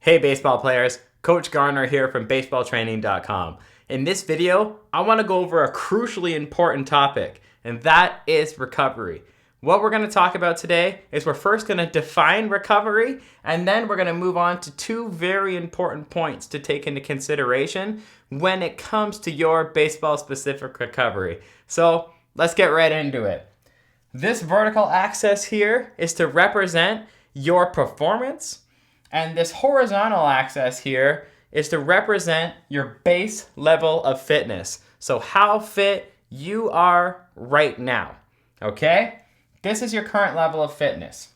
Hey baseball players, Coach Garner here from baseballtraining.com. In this video, I want to go over a crucially important topic, and that is recovery. What we're going to talk about today is we're first going to define recovery, and then we're going to move on to two very important points to take into consideration when it comes to your baseball-specific recovery. So let's get right into it. This vertical axis here is to represent your performance, and this horizontal axis here is to represent your base level of fitness. So how fit you are right now, okay? This is your current level of fitness,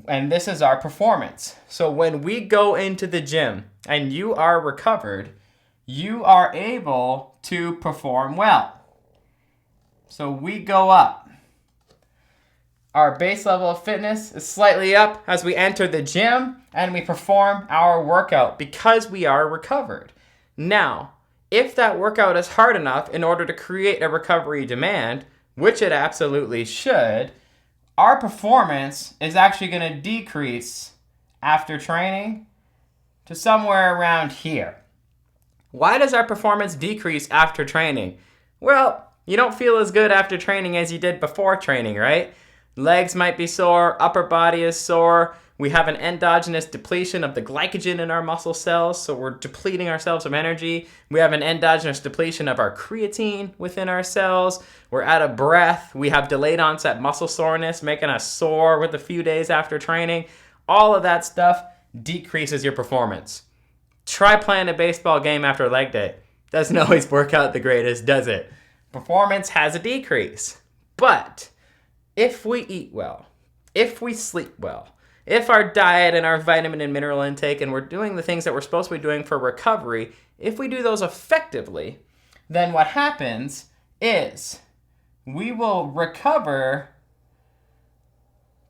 and this is our performance. So when we go into the gym and you are recovered, you are able to perform well. So we go up. Our base level of fitness is slightly up as we enter the gym and we perform our workout because we are recovered. Now, if that workout is hard enough in order to create a recovery demand, which it absolutely should, our performance is actually going to decrease after training to somewhere around here. Why does our performance decrease after training? Well, you don't feel as good after training as you did before training, right? Legs might be sore, upper body is sore. We have an endogenous depletion of the glycogen in our muscle cells, so we're depleting ourselves of energy. We have an endogenous depletion of our creatine within our cells. We're out of breath. We have delayed onset muscle soreness, making us sore with a few days after training. All of that stuff decreases your performance. Try playing a baseball game after leg day. Doesn't always work out the greatest, does it? Performance has a decrease. But if we eat well, if we sleep well, if our diet and our vitamin and mineral intake and we're doing the things that we're supposed to be doing for recovery, if we do those effectively, then what happens is we will recover,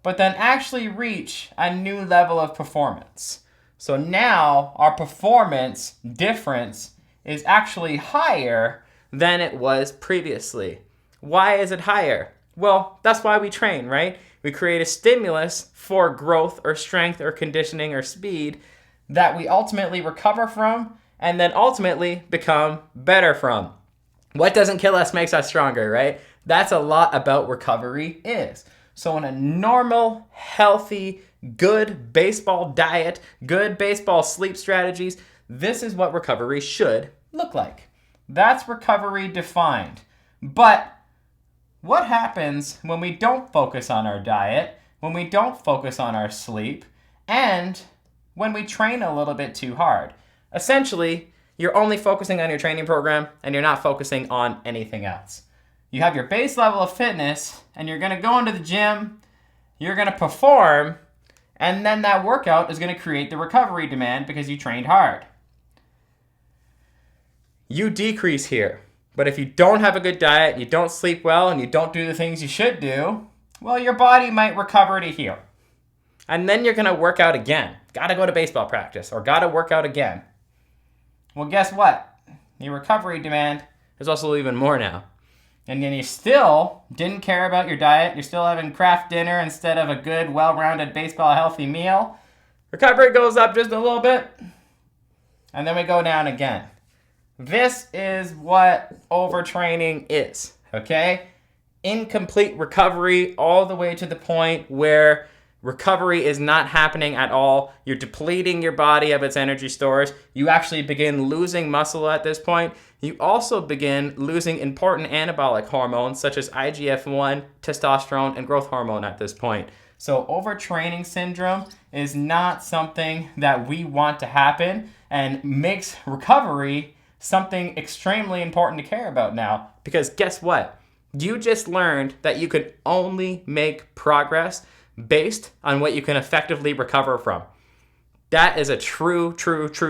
but then actually reach a new level of performance. So now our performance difference is actually higher than it was previously. Why is it higher? Well, that's why we train, right? We create a stimulus for growth or strength or conditioning or speed that we ultimately recover from and then ultimately become better from. What doesn't kill us makes us stronger, right? That's a lot about recovery is. So in a normal, healthy, good baseball diet, good baseball sleep strategies, this is what recovery should look like. That's recovery defined. But what happens when we don't focus on our diet, when we don't focus on our sleep, and when we train a little bit too hard? Essentially, you're only focusing on your training program and you're not focusing on anything else. You have your base level of fitness and you're going to go into the gym, you're going to perform, and then that workout is going to create the recovery demand because you trained hard. You decrease here. But if you don't have a good diet, you don't sleep well, and you don't do the things you should do, well, your body might recover to here. And then you're going to work out again. Got to go to baseball practice or got to work out again. Well, guess what? Your recovery demand is also even more now. And then you still didn't care about your diet. You're still having Kraft dinner instead of a good, well-rounded baseball healthy meal. Recovery goes up just a little bit. And then we go down again. This is what overtraining is, okay? Incomplete recovery all the way to the point where recovery is not happening at all. You're depleting your body of its energy stores. You actually begin losing muscle at this point. You also begin losing important anabolic hormones such as IGF-1, testosterone, and growth hormone at this point. So overtraining syndrome is not something that we want to happen and makes recovery something extremely important to care about now. Because guess what? You just learned that you could only make progress based on what you can effectively recover from. That is a true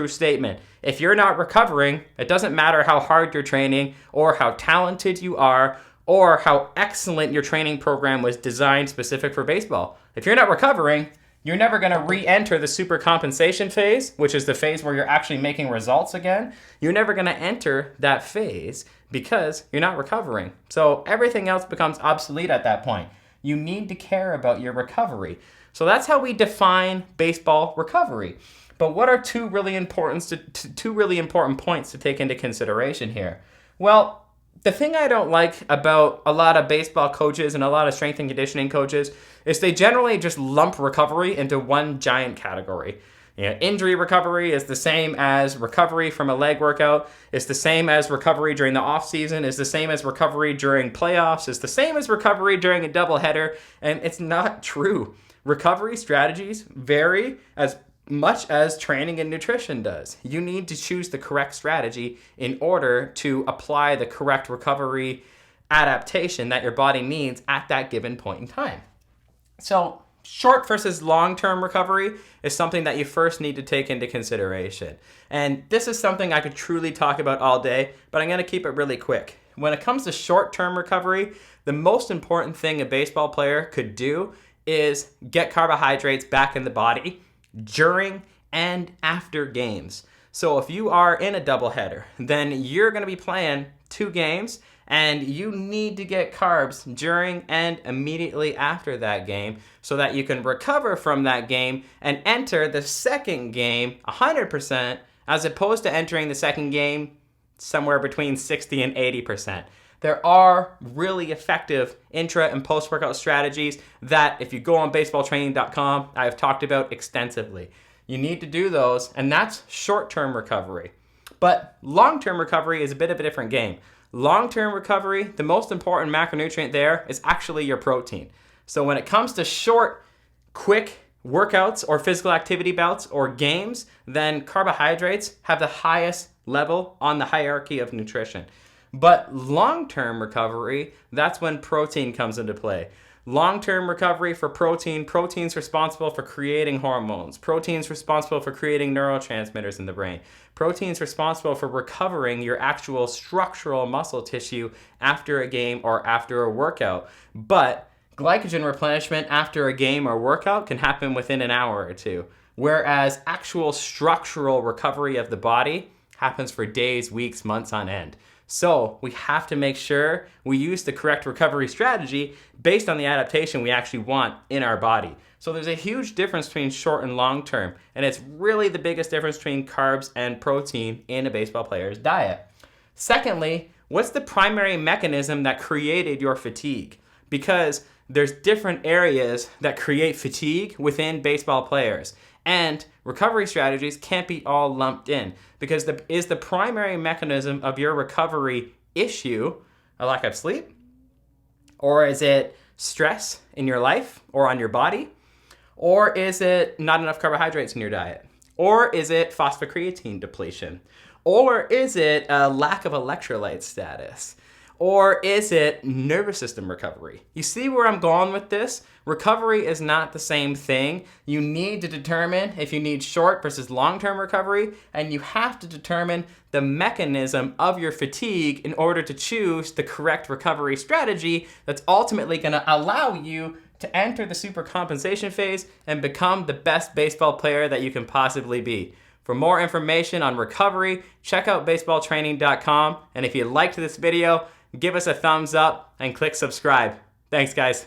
statement. If you're not recovering, it doesn't matter how hard you're training or how talented you are or how excellent your training program was designed specific for baseball. If you're not recovering, you're never going to re-enter the super compensation phase, which is the phase where you're actually making results again. You're never going to enter that phase because you're not recovering. So everything else becomes obsolete at that point. You need to care about your recovery. So that's how we define baseball recovery. But what are two really important points to take into consideration here? Well, the thing I don't like about a lot of baseball coaches and a lot of strength and conditioning coaches is they generally just lump recovery into one giant category. Injury recovery is the same as recovery from a leg workout. It's the same as recovery during the off season. It's the same as recovery during playoffs. It's the same as recovery during a doubleheader. And it's not true. Recovery strategies vary as much as training and nutrition does. You need to choose the correct strategy in order to apply the correct recovery adaptation that your body needs at that given point in time. So, short versus long-term recovery is something that you first need to take into consideration. And this is something I could truly talk about all day, but I'm going to keep it really quick. When it comes to short-term recovery, the most important thing a baseball player could do is get carbohydrates back in the body during and after games. So if you are in a doubleheader, then you're going to be playing 2 games, and you need to get carbs during and immediately after that game so that you can recover from that game and enter the second game 100%, as opposed to entering the second game somewhere between 60 and 80%. There are really effective intra and post-workout strategies that, if you go on baseballtraining.com, I have talked about extensively. You need to do those, and that's short-term recovery. But long-term recovery is a bit of a different game. Long-term recovery, the most important macronutrient there is actually your protein. So when it comes to short, quick workouts or physical activity bouts or games, then carbohydrates have the highest level on the hierarchy of nutrition. But long-term recovery, that's when protein comes into play. Long-term recovery for protein's responsible for creating hormones. Protein's responsible for creating neurotransmitters in the brain. Protein's responsible for recovering your actual structural muscle tissue after a game or after a workout. But glycogen replenishment after a game or workout can happen within an hour or two, whereas actual structural recovery of the body happens for days, weeks, months on end. So we have to make sure we use the correct recovery strategy based on the adaptation we actually want in our body. So there's a huge difference between short and long term, and it's really the biggest difference between carbs and protein in a baseball player's diet. Secondly, what's the primary mechanism that created your fatigue? Because there's different areas that create fatigue within baseball players. And recovery strategies can't be all lumped in, because is the primary mechanism of your recovery issue a lack of sleep? Or is it stress in your life or on your body? Or is it not enough carbohydrates in your diet? Or is it phosphocreatine depletion? Or is it a lack of electrolyte status? Or is it nervous system recovery? You see where I'm going with this? Recovery is not the same thing. You need to determine if you need short versus long-term recovery, and you have to determine the mechanism of your fatigue in order to choose the correct recovery strategy that's ultimately going to allow you to enter the supercompensation phase and become the best baseball player that you can possibly be. For more information on recovery, check out baseballtraining.com, and if you liked this video, give us a thumbs up and click subscribe. Thanks, guys.